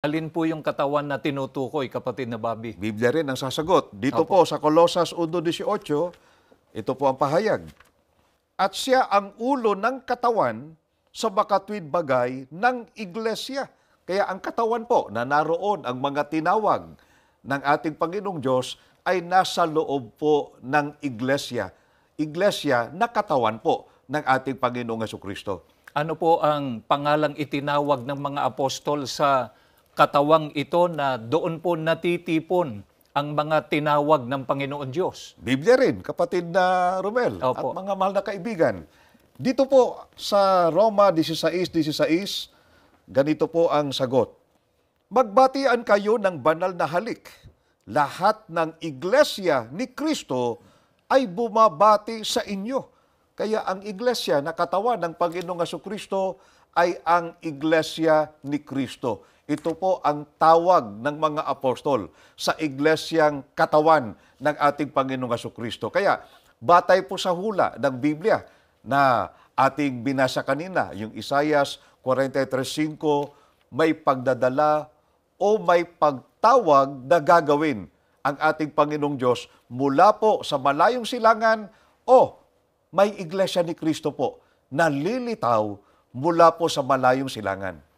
Alin po yung katawan na tinutukoy, kapatid na Bobby? Biblia rin ang sasagot. Dito Opo. po sa Colosas 1:18, ito po ang pahayag. At siya ang ulo ng katawan sa makatwid bagay ng iglesia. Kaya ang katawan po na naroon ang mga tinawag ng ating Panginoong Diyos ay nasa loob po ng iglesia. Iglesia na katawan po ng ating Panginoong Jesucristo. Ano po ang pangalang itinawag ng mga apostol sa katawang ito na doon po natitipon ang mga tinawag ng Panginoon Diyos? Biblia rin, kapatid na Romel at Opo. mga mahal na kaibigan. Dito po sa Roma 16:16, ganito po ang sagot. Magbatian kayo ng banal na halik. Lahat ng iglesia ni Kristo ay bumabati sa inyo. Kaya ang iglesia na katawan ng Panginoong Jesucristo ay ang iglesia ni Kristo. Ito po ang tawag ng mga apostol sa iglesyang katawan ng ating Panginoong Jesucristo. Kaya batay po sa hula ng Biblia na ating binasa kanina, yung Isaias 43:5, may pagdadala o may pagtawag na gagawin ang ating Panginoong Diyos mula po sa malayong silangan o may iglesia ni Kristo po na lilitaw mula po sa malayong silangan.